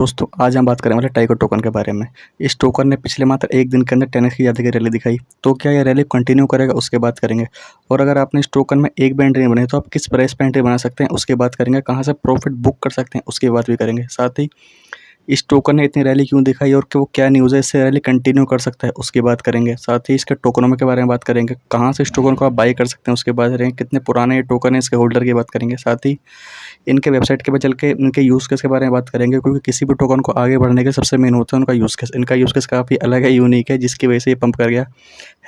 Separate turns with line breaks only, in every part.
दोस्तों आज हम बात करें वाले टाइगर टोकन के बारे में। इस टोकन ने पिछले मात्र एक दिन के अंदर 10x की ज़्यादा की रैली दिखाई। तो क्या ये रैली कंटिन्यू करेगा, उसके बात करेंगे। और अगर आपने इस टोकन में एक भी एंट्री नहीं बनाई तो आप किस प्राइस पे एंट्री बना सकते हैं उसकी बात करेंगे। कहाँ से प्रॉफिट बुक कर सकते हैं उसकी बात भी करेंगे। साथ ही इस टोकन ने इतनी रैली क्यों दिखाई और कि वो क्या न्यूज़ है इससे रैली कंटिन्यू कर सकता है उसकी बात करेंगे। साथ ही इसके टोकनों के बारे में बात करेंगे, कहाँ से इस टोकन को आप बाई कर सकते हैं उसके बात करेंगे, कितने पुराने ये टोकन है इसके होल्डर की बात करेंगे। साथ ही इनके वेबसाइट के पे चल के इनके यूज़ केस के बारे में बात करेंगे, क्योंकि किसी भी टोकन को आगे बढ़ने के सबसे मेन होता है उनका यूज़ केस। इनका यूज़ केस काफ़ी अलग है, यूनिक है, जिसकी वजह से ये पंप कर गया।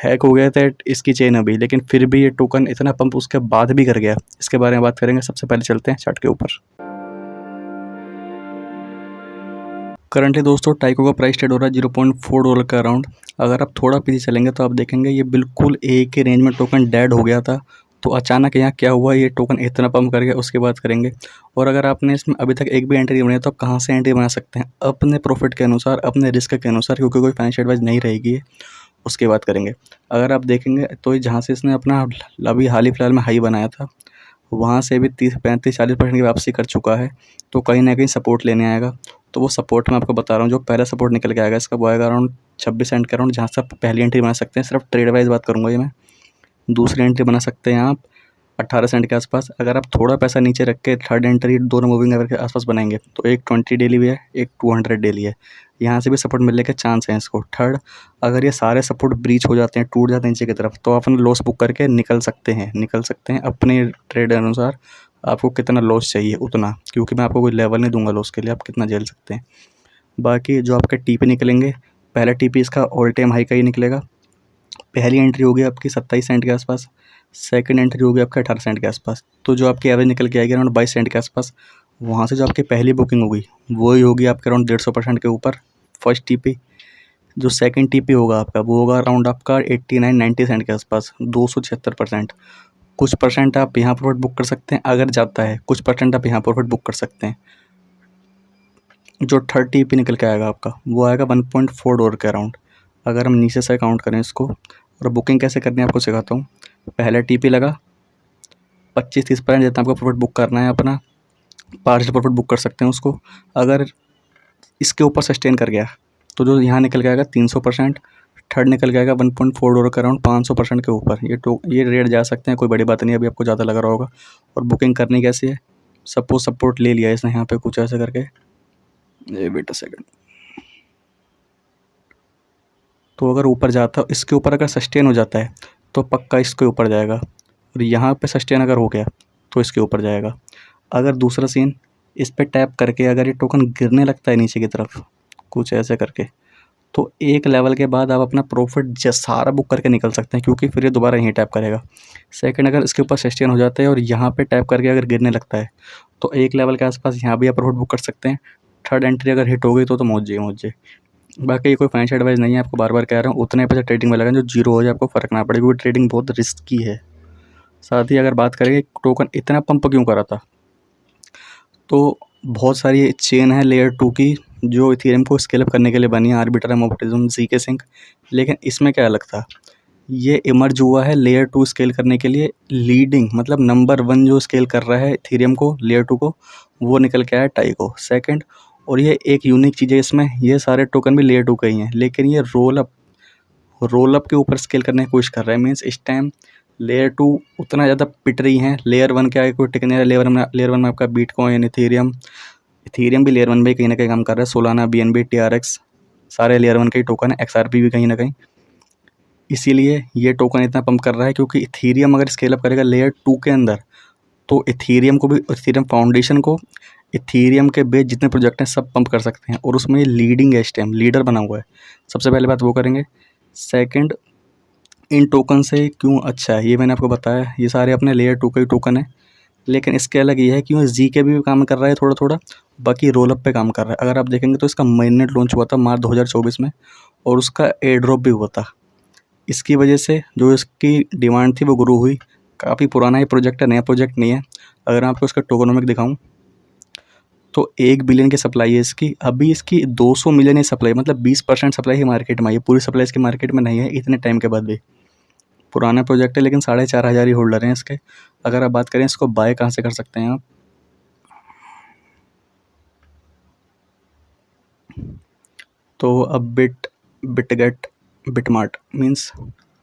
हैक हो गया था इसकी चेन अभी, लेकिन फिर भी ये टोकन इतना पंप उसके बाद भी कर गया। इसके बारे में बात करेंगे। सबसे पहले चलते हैं चार्ट के ऊपर। करंटली दोस्तों टाइको का प्राइस ट्रेड हो रहा है $0.4 के अराउंड। अगर आप थोड़ा पीछे चलेंगे तो आप देखेंगे ये बिल्कुल एक ही रेंज में टोकन डेड हो गया था। तो अचानक यहाँ क्या हुआ, ये टोकन इतना पंप कर गया उसकी बात करेंगे। और अगर आपने इसमें अभी तक एक भी एंट्री नहीं बनाई तो आप कहाँ से एंट्री बना सकते हैं अपने प्रॉफिट के अनुसार, अपने रिस्क के अनुसार, क्योंकि कोई फाइनेंशियल एडवाइस नहीं रहेगी उसकी बात करेंगे। अगर आप देखेंगे तो जहाँ से इसने अपना अभी हाल ही फिलहाल में हाई बनाया था वहाँ से भी 30-35-40% की वापसी कर चुका है। तो कहीं ना कहीं सपोर्ट लेने आएगा। तो वो सपोर्ट मैं आपको बता रहा हूँ, जो पहला सपोर्ट निकल के आएगा इसका वो आएगा अराउंड 26 सेंट के अराउंड, जहाँ से आप पहली एंट्री बना सकते हैं। सिर्फ ट्रेड वाइज बात करूँगा ये मैं। दूसरी एंट्री बना सकते हैं आप 18 सेंट के आसपास। अगर आप थोड़ा पैसा नीचे रख के थर्ड एंट्री दोनों मूविंग एवरेज के आसपास बनाएंगे तो एक 20 डेली भी है, एक 200 डेली है। यहाँ से भी सपोर्ट मिलने के चांस हैं इसको। थर्ड, अगर ये सारे सपोर्ट ब्रीच हो जाते हैं, टूट जाते हैं नीचे की तरफ, तो आप अपना लॉस बुक करके निकल सकते हैं अपने ट्रेड अनुसार। आपको कितना लॉस चाहिए उतना, क्योंकि मैं आपको कोई लेवल नहीं दूंगा लॉस के लिए, आप कितना झेल सकते हैं। बाकी जो आपके टीपी निकलेंगे, पहला टीपी इसका ऑल टाइम हाई का ही निकलेगा। पहली एंट्री होगी आपकी 27 सेंट के आसपास, सेकंड एंट्री होगी आपकी 18 सेंट के आसपास। तो जो आपकी एवरेज निकल के आएगी अराउंड 22 सेंट के आसपास। वहाँ से जो आपकी पहली बुकिंग होगी वही होगी आपके अराउंड 150% के ऊपर फर्स्ट टीपी। जो सेकंड टीपी होगा आपका वो होगा अराउंड आपका 89-90 सेंट के आसपास, 276%। कुछ परसेंट आप यहाँ प्रॉफिट बुक कर सकते हैं अगर जाता है, कुछ परसेंट आप यहाँ प्रॉफिट बुक कर सकते हैं। जो थर्ड टीपी निकल के आएगा आपका वो आएगा $1.4 के अराउंड। अगर हम नीचे से काउंट करें इसको, और बुकिंग कैसे करनी है आपको सिखाता हूँ। पहला टीपी लगा 25-30% जितना आपको प्रॉफिट बुक करना है अपना, पार्शियल प्रॉफिट बुक कर सकते हैं उसको। अगर इसके ऊपर सस्टेन कर गया तो जो यहाँ निकल के आएगा 300%। थर्ड निकल के आएगा $1.4 के अराउंड 500% के ऊपर। ये रेट जा सकते हैं, कोई बड़ी बात नहीं, अभी आपको ज़्यादा लग रहा होगा। और बुकिंग करनी कैसी है, सपोज सपोर्ट ले लिया इसने यहाँ पे कुछ ऐसे करके, ये वेट अ सेकंड। तो अगर ऊपर जाता है, इसके ऊपर अगर सस्टेन हो जाता है तो पक्का इसके ऊपर जाएगा, और यहाँ पे सस्टेन अगर हो गया तो इसके ऊपर जाएगा। अगर दूसरा सीन, इस पे टैप करके अगर ये टोकन गिरने लगता है नीचे की तरफ कुछ ऐसे करके, तो एक लेवल के बाद आप अपना प्रॉफिट सारा बुक करके निकल सकते हैं, क्योंकि फिर ये दोबारा यहीं टैप करेगा। सेकंड, अगर इसके ऊपर सस्टेन हो जाता है और यहाँ पे टैप करके अगर गिरने लगता है तो एक लेवल के आसपास यहाँ भी आप प्रॉफिट बुक कर सकते हैं। थर्ड एंट्री अगर हिट हो गई तो मौज जी। बाकी ये कोई फाइनेंशियल एडवाइस नहीं है, आपको बार बार कह रहा हूँ। उतने पैसे ट्रेडिंग में लगाएं जो जीरो हो जाए, आपको फ़र्क ना पड़े, क्योंकि ट्रेडिंग बहुत रिस्की है। साथ ही अगर बात करें टोकन इतना पंप क्यों करा था, तो बहुत सारी चेन है लेयर 2 की जो इथेरियम को स्केल अप करने के लिए बनी है, आर्बिट्रम, ऑप्टिज्म, zk सिंक। लेकिन इसमें क्या अलग था, ये इमर्ज हुआ है लेयर 2 स्केल करने के लिए। लीडिंग मतलब नंबर 1 जो स्केल कर रहा है इथेरियम को, लेयर 2 को, वो निकल के आया टाइको सेकंड। और ये एक यूनिक चीज़ है इसमें, ये सारे टोकन भी लेयर 2 के ही हैं, लेकिन ये रोल अप के ऊपर स्केल करने की कोशिश कर रहा है। मीन्स इस टाइम लेयर 2 उतना ज़्यादा पिट रही हैं, लेयर 1 के आगे कोई टिक नहीं रहा। लेयर 1 में आपका बिटकॉइन, इथेरियम भी लेयर 1 में ही कहीं ना कहीं काम कर रहा है। सोलाना, BNB, TRX सारे लेयर 1 के ही टोकन है, XRP भी कहीं ना कहीं। इसीलिए ये टोकन इतना पंप कर रहा है, क्योंकि इथेरियम अगर स्केल अप करेगा लेयर 2 के अंदर तो इथेरियम को भी, इथेरियम फाउंडेशन को, इथेरियम के बेस जितने प्रोजेक्ट हैं सब पंप कर सकते हैं। और उसमें ये लीडिंग है, इस टाइम लीडर बना हुआ है। सबसे पहले बात वो करेंगे। सेकंड, इन टोकन से क्यों अच्छा है ये मैंने आपको बताया, ये सारे अपने लेयर 2 के ही टोकन है। लेकिन इसके अलग ये है कि ये ZK भी काम कर रहा है थोड़ा थोड़ा, बाकी रोलअप पे काम कर रहा है। अगर आप देखेंगे तो इसका मेननेट लॉन्च हुआ था मार्च 2024 में, और उसका एयर ड्रॉप भी हुआ था। इसकी वजह से जो इसकी डिमांड थी वो ग्रो हुई। काफ़ी पुराना ये प्रोजेक्ट है, नया प्रोजेक्ट नहीं है। अगर मैं आपको इसका टोकनोमिक दिखाऊं तो 1 बिलियन की सप्लाई है इसकी। अभी इसकी 200 मिलियन है सप्लाई, मतलब 20% सप्लाई ही मार्केट में आई है, पूरी सप्लाई इसकी मार्केट में नहीं है इतने टाइम के बाद भी। पुराना प्रोजेक्ट है, लेकिन 4,500 ही होल्डर हैं इसके। अगर आप बात करें इसको बाय कहाँ से कर सकते हैं आप, तो अब Bitget BitMart means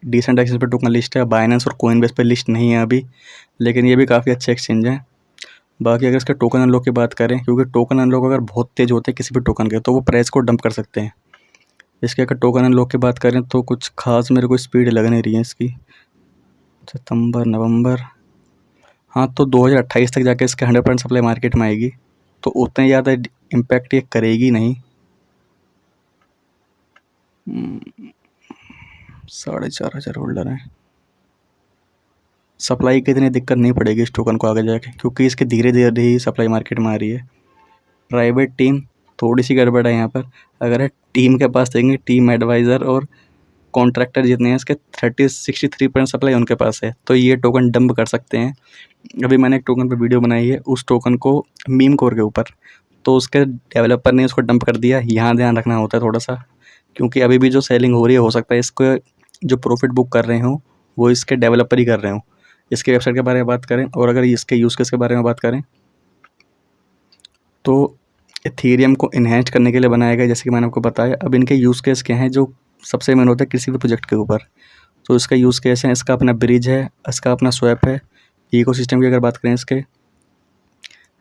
decent exchange पे टोकन लिस्ट है। बाइनेंस और कोइनबेस पे लिस्ट नहीं है अभी, लेकिन ये भी काफ़ी अच्छे एक्सचेंज हैं। बाकी अगर इसके टोकन अनलॉक की बात करें, क्योंकि टोकन अनलॉक अगर बहुत तेज़ होते हैं किसी भी टोकन के, तो वो प्राइस को डंप कर सकते हैं। इसके अगर टोकन अनलॉक की बात करें तो कुछ खास मेरे को स्पीड लग नहीं रही है इसकी। सितंबर नवंबर, हाँ, तो 2028 तक जाके इसके 100% सप्लाई मार्केट में आएगी, तो उतने ज़्यादा इम्पैक्ट ये करेगी नहीं। 4,500 होल्डर हैं। सप्लाई की इतनी दिक्कत नहीं पड़ेगी इस टोकन को आगे जाके, क्योंकि इसके धीरे धीरे ही सप्लाई मार्केट में आ रही है। प्राइवेट टीम थोड़ी सी गड़बड़ है यहाँ पर। अगर है टीम के पास देंगे, टीम एडवाइज़र और कॉन्ट्रैक्टर जितने हैं इसके 63% सप्लाई उनके पास है, तो ये टोकन डंप कर सकते हैं। अभी मैंने एक टोकन पे वीडियो बनाई है, उस टोकन को मीम कोर के ऊपर, तो उसके डेवलपर ने उसको डंप कर दिया। यहाँ ध्यान रखना होता है थोड़ा सा, क्योंकि अभी भी जो सेलिंग हो रही है, हो सकता है इसको जो प्रॉफिट बुक कर रहे हों वो इसके डेवलपर ही कर रहे हों। इसके वेबसाइट के बारे में बात करें और अगर इसके यूज़ केस के बारे में बात करें, तो एथेरियम को इन्हेंस करने के लिए बनाया गया, जैसे कि मैंने आपको बताया। अब इनके यूज़ केस क्या हैं जो सबसे मेन होता है किसी भी प्रोजेक्ट के ऊपर, तो इसका यूज़ केस है, इसका अपना ब्रिज है, इसका अपना स्वैप है। इकोसिस्टम की अगर बात करें, इसके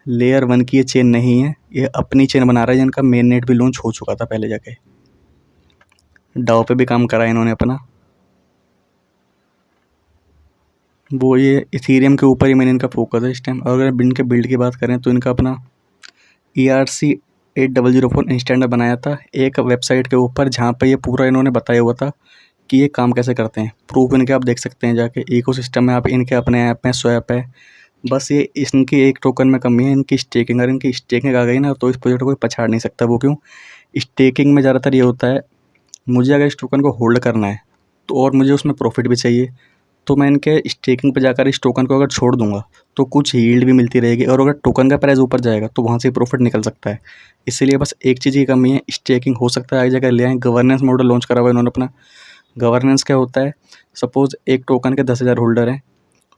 लेयर 1 की ये चेन नहीं है, ये अपनी चेन बना रहा है, जिनका मेन नेट भी लॉन्च हो चुका था पहले जाके। डाओ पे भी काम करा है इन्होंने अपना, वो ये इथेरियम के ऊपर ही मैंने इनका फोकस है इस टाइम। और अगर इनके बिल्ड की बात करें तो इनका अपना ERC-8004 इंस्टेंट बनाया था एक वेबसाइट के ऊपर, जहाँ पे ये पूरा इन्होंने बताया हुआ था कि ये काम कैसे करते हैं। प्रूफ इनके आप देख सकते हैं जाके, इकोसिस्टम में आप इनके अपने ऐप में स्वैप है। बस ये इनकी एक टोकन में कमी है, इनकी स्टेकिंग। अगर इनकी स्टेकिंग आ गई ना, तो इस प्रोजेक्ट को कोई पछाड़ नहीं सकता। वो क्यों? स्टेकिंग में ज़्यादातर ये होता है, मुझे अगर इस टोकन को होल्ड करना है तो और मुझे उसमें प्रॉफिट भी चाहिए, तो मैं इनके स्टेकिंग पे जाकर इस टोकन को अगर छोड़ दूंगा तो कुछ यील्ड भी मिलती रहेगी, और अगर टोकन का प्राइस ऊपर जाएगा तो वहाँ से प्रॉफिट निकल सकता है। इसीलिए बस एक चीज़ की कमी है, स्टेकिंग। हो सकता है आगे जाकर ले आएँ। गवर्नेंस मॉडल लॉन्च करा हुआ इन्होंने अपना। गवर्नेंस क्या होता है, सपोज़ एक टोकन के 10,000 होल्डर हैं,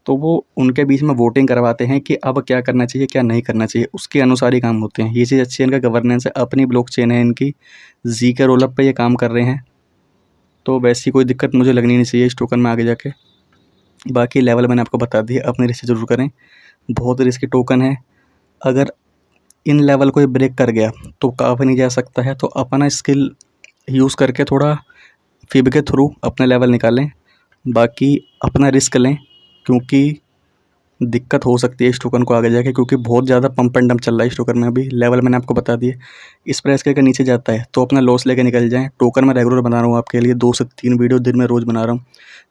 तो वो उनके बीच में वोटिंग करवाते हैं कि अब क्या करना चाहिए, क्या नहीं करना चाहिए, उसके अनुसार ही काम होते हैं। ये चीज़ अच्छी है, इनका गवर्नेंस है, अपनी ब्लॉकचेन है इनकी, जी के रोलअप पे ये काम कर रहे हैं, तो वैसी कोई दिक्कत मुझे लगनी नहीं चाहिए इस टोकन में आगे जाके। बाकी लेवल मैंने आपको बता दिया, अपनी रिसर्च ज़रूर करें, बहुत रिस्की टोकन है। अगर इन लेवल को ये ब्रेक कर गया तो काफ़ी नहीं जा सकता है, तो अपना स्किल यूज़ करके थोड़ा फिब के थ्रू अपना लेवल निकालें। बाकी अपना रिस्क लें, क्योंकि दिक्कत हो सकती है इस टोकन को आगे जाके, क्योंकि बहुत ज़्यादा पंप एंड डंप चल रहा है इस टोकन में। अभी लेवल मैंने आपको बता दिए। इस प्राइस के अगर नीचे जाता है तो अपना लॉस लेके निकल जाएं। टोकन मैं रेगुलर बना रहा हूँ आपके लिए, 2 से 3 वीडियो दिन में रोज़ बना रहा हूँ।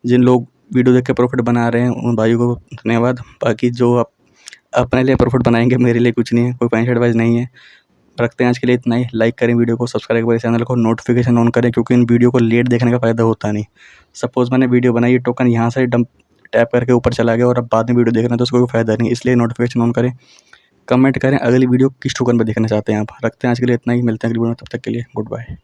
जिन लोग वीडियो देख के प्रॉफिट बना रहे हैं उन भाइयों को धन्यवाद। बाकी जो आप अपने लिए प्रॉफिट बनाएंगे, मेरे लिए कुछ नहीं है, कोई फाइनेंशियल एडवाइस नहीं है। रखते हैं आज के लिए इतना ही। लाइक करें वीडियो को, सब्सक्राइब करें चैनल को, नोटिफिकेशन ऑन करें, क्योंकि इन वीडियो को लेट देखने का फ़ायदा होता नहीं। सपोज़ मैंने वीडियो बनाई, टोकन यहाँ से डंप टैप करके ऊपर चला गया और अब बाद में वीडियो देखना है, तो उसको कोई फ़ायदा नहीं। इसलिए नोटिफिकेशन ऑन करें, कमेंट करें अगली वीडियो किस टोकन पर देखना चाहते हैं आप। रखते हैं आज के लिए इतना ही, मिलते हैं अगली वीडियो में, तब तक के लिए गुड बाय।